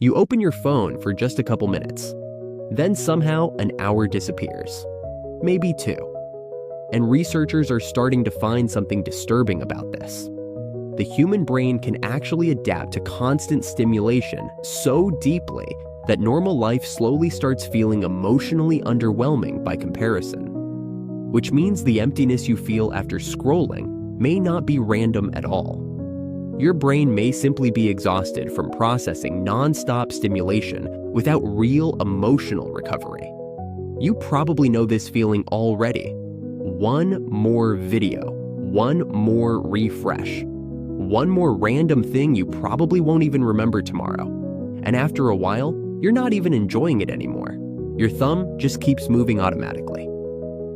You open your phone for just a couple minutes. Then somehow an hour disappears. Maybe two. And researchers are starting to find something disturbing about this. The human brain can actually adapt to constant stimulation so deeply that normal life slowly starts feeling emotionally underwhelming by comparison. Which means the emptiness you feel after scrolling may not be random at all. Your brain may simply be exhausted from processing non-stop stimulation without real emotional recovery. You probably know this feeling already. One more video, one more refresh, one more random thing you probably won't even remember tomorrow. And after a while, you're not even enjoying it anymore. Your thumb just keeps moving automatically.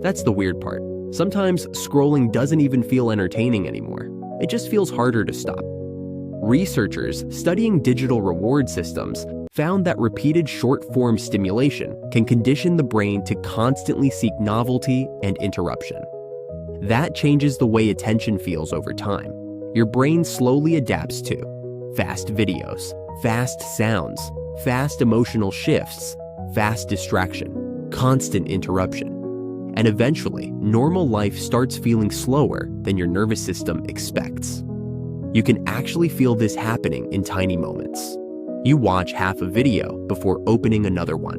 That's the weird part. Sometimes scrolling doesn't even feel entertaining anymore. It just feels harder to stop. Researchers studying digital reward systems found that repeated short-form stimulation can condition the brain to constantly seek novelty and interruption. That changes the way attention feels over time. Your brain slowly adapts to fast videos, fast sounds, fast emotional shifts, fast distraction, constant interruption. And eventually, normal life starts feeling slower than your nervous system expects. You can actually feel this happening in tiny moments. You watch half a video before opening another one.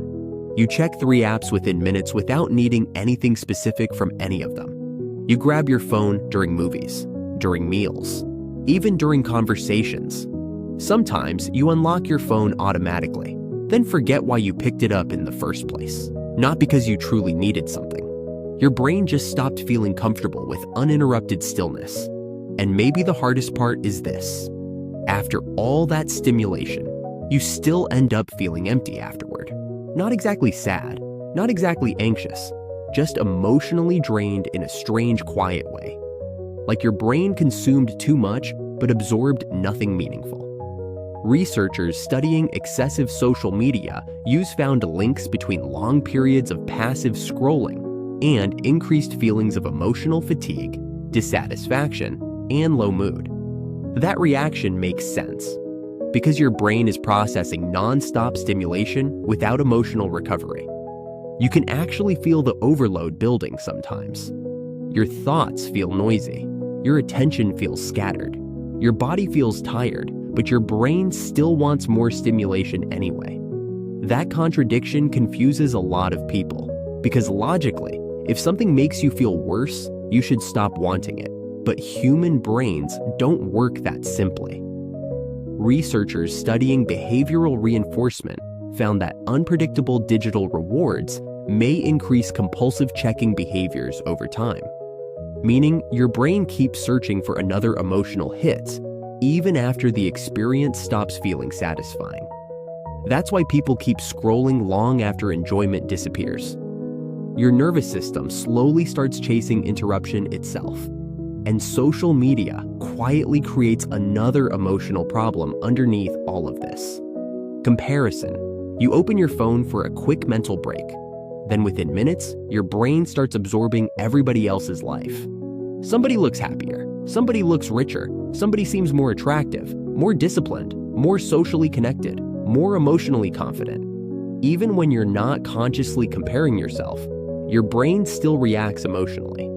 You check 3 apps within minutes without needing anything specific from any of them. You grab your phone during movies, during meals, even during conversations. Sometimes you unlock your phone automatically, then forget why you picked it up in the first place, not because you truly needed something. Your brain just stopped feeling comfortable with uninterrupted stillness. And maybe the hardest part is this. After all that stimulation, you still end up feeling empty afterward. Not exactly sad, not exactly anxious, just emotionally drained in a strange, quiet way. Like your brain consumed too much but absorbed nothing meaningful. Researchers studying excessive social media found links between long periods of passive scrolling and increased feelings of emotional fatigue, dissatisfaction, and low mood. That reaction makes sense, because your brain is processing non-stop stimulation without emotional recovery. You can actually feel the overload building sometimes. Your thoughts feel noisy, your attention feels scattered, your body feels tired, but your brain still wants more stimulation anyway. That contradiction confuses a lot of people, because logically, if something makes you feel worse, you should stop wanting it. But human brains don't work that simply. Researchers studying behavioral reinforcement found that unpredictable digital rewards may increase compulsive checking behaviors over time, meaning your brain keeps searching for another emotional hit even after the experience stops feeling satisfying. That's why people keep scrolling long after enjoyment disappears. Your nervous system slowly starts chasing interruption itself. And social media quietly creates another emotional problem underneath all of this. Comparison. You open your phone for a quick mental break. Then within minutes, your brain starts absorbing everybody else's life. Somebody looks happier. Somebody looks richer. Somebody seems more attractive, more disciplined, more socially connected, more emotionally confident. Even when you're not consciously comparing yourself, your brain still reacts emotionally.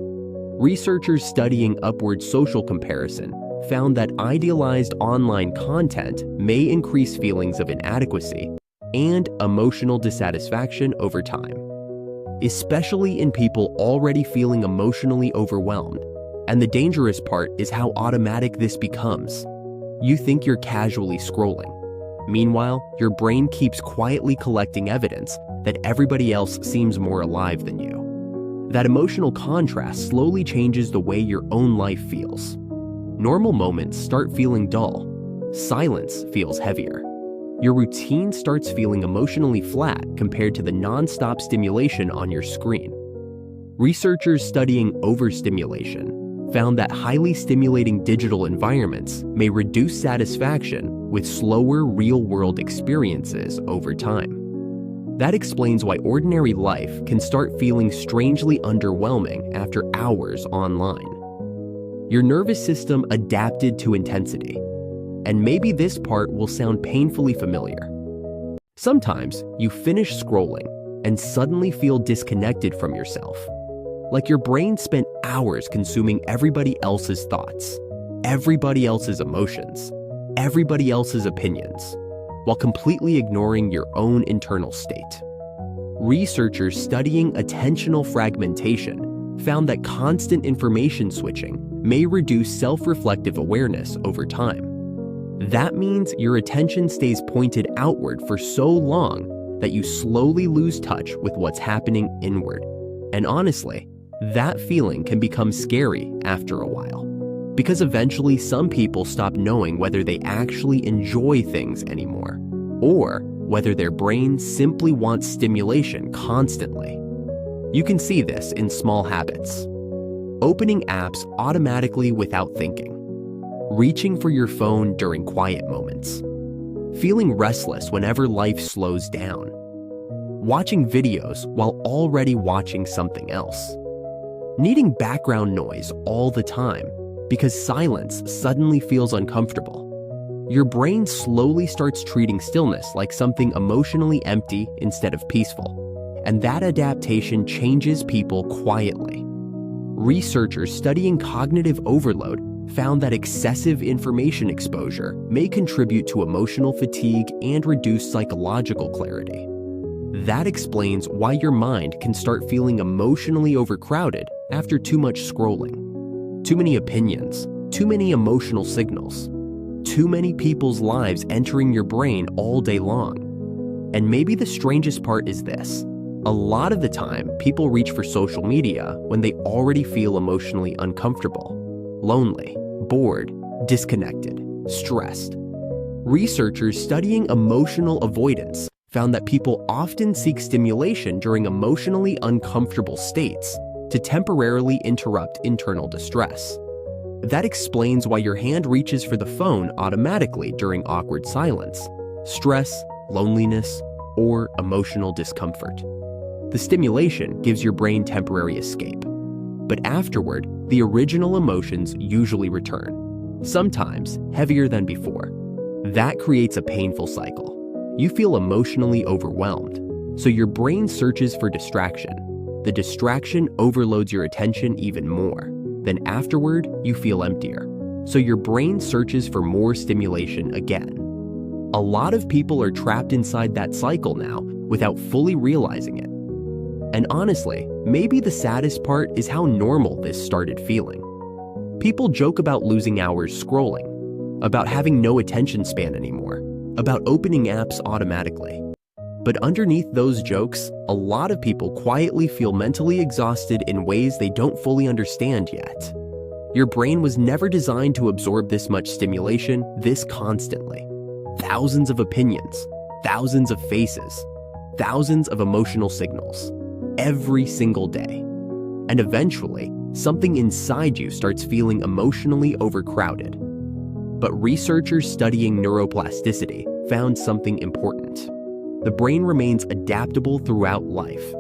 Researchers studying upward social comparison found that idealized online content may increase feelings of inadequacy and emotional dissatisfaction over time, especially in people already feeling emotionally overwhelmed. And the dangerous part is how automatic this becomes. You think you're casually scrolling. Meanwhile, your brain keeps quietly collecting evidence that everybody else seems more alive than you. That emotional contrast slowly changes the way your own life feels. Normal moments start feeling dull. Silence feels heavier. Your routine starts feeling emotionally flat compared to the non-stop stimulation on your screen. Researchers studying overstimulation found that highly stimulating digital environments may reduce satisfaction with slower real-world experiences over time. That explains why ordinary life can start feeling strangely underwhelming after hours online. Your nervous system adapted to intensity. And maybe this part will sound painfully familiar. Sometimes you finish scrolling and suddenly feel disconnected from yourself, like your brain spent hours consuming everybody else's thoughts, everybody else's emotions, everybody else's opinions, while completely ignoring your own internal state. Researchers studying attentional fragmentation found that constant information switching may reduce self-reflective awareness over time. That means your attention stays pointed outward for so long that you slowly lose touch with what's happening inward. And honestly, that feeling can become scary after a while, because eventually some people stop knowing whether they actually enjoy things anymore, or whether their brain simply wants stimulation constantly. You can see this in small habits. Opening apps automatically without thinking. Reaching for your phone during quiet moments. Feeling restless whenever life slows down. Watching videos while already watching something else. Needing background noise all the time because silence suddenly feels uncomfortable. Your brain slowly starts treating stillness like something emotionally empty instead of peaceful, and that adaptation changes people quietly. Researchers studying cognitive overload found that excessive information exposure may contribute to emotional fatigue and reduce psychological clarity. That explains why your mind can start feeling emotionally overcrowded after too much scrolling. Too many opinions, too many emotional signals, too many people's lives entering your brain all day long. And maybe the strangest part is this. A lot of the time, people reach for social media when they already feel emotionally uncomfortable, lonely, bored, disconnected, stressed. Researchers studying emotional avoidance found that people often seek stimulation during emotionally uncomfortable states to temporarily interrupt internal distress. That explains why your hand reaches for the phone automatically during awkward silence, stress, loneliness, or emotional discomfort. The stimulation gives your brain temporary escape, but afterward, the original emotions usually return, sometimes heavier than before. That creates a painful cycle. You feel emotionally overwhelmed, so your brain searches for distraction. The distraction overloads your attention even more. Then afterward, you feel emptier, so your brain searches for more stimulation again. A lot of people are trapped inside that cycle now without fully realizing it. And honestly, maybe the saddest part is how normal this started feeling. People joke about losing hours scrolling, about having no attention span anymore, about opening apps automatically. But underneath those jokes, a lot of people quietly feel mentally exhausted in ways they don't fully understand yet. Your brain was never designed to absorb this much stimulation this constantly. Thousands of opinions, thousands of faces, thousands of emotional signals, every single day. And eventually, something inside you starts feeling emotionally overcrowded. But researchers studying neuroplasticity found something important. The brain remains adaptable throughout life,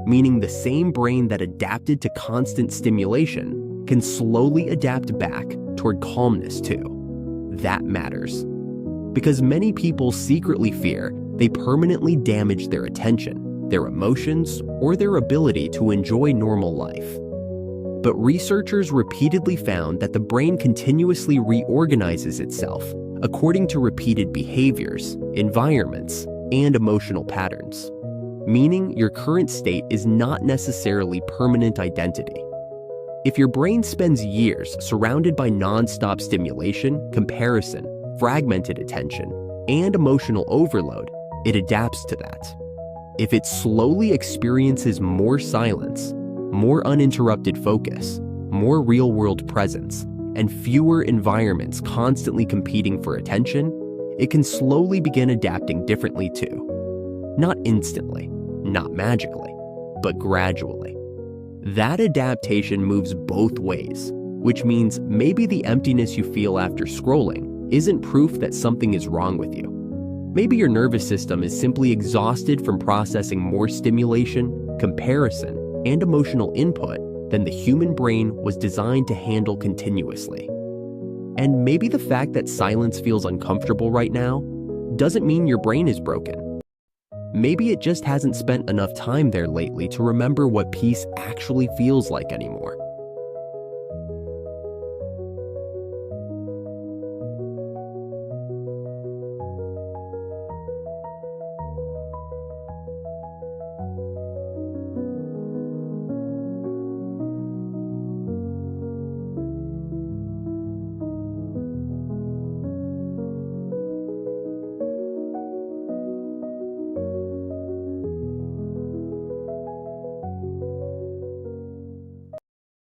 meaning the same brain that adapted to constant stimulation can slowly adapt back toward calmness too. That matters. Because many people secretly fear they permanently damage their attention, their emotions, or their ability to enjoy normal life. But researchers repeatedly found that the brain continuously reorganizes itself according to repeated behaviors, environments, and emotional patterns, meaning your current state is not necessarily permanent identity. If your brain spends years surrounded by non-stop stimulation, comparison, fragmented attention, and emotional overload, it adapts to that. If it slowly experiences more silence, more uninterrupted focus, more real-world presence, and fewer environments constantly competing for attention, it can slowly begin adapting differently too. Not instantly, not magically, but gradually. That adaptation moves both ways, which means maybe the emptiness you feel after scrolling isn't proof that something is wrong with you. Maybe your nervous system is simply exhausted from processing more stimulation, comparison, and emotional input than the human brain was designed to handle continuously. And maybe the fact that silence feels uncomfortable right now doesn't mean your brain is broken. Maybe it just hasn't spent enough time there lately to remember what peace actually feels like anymore.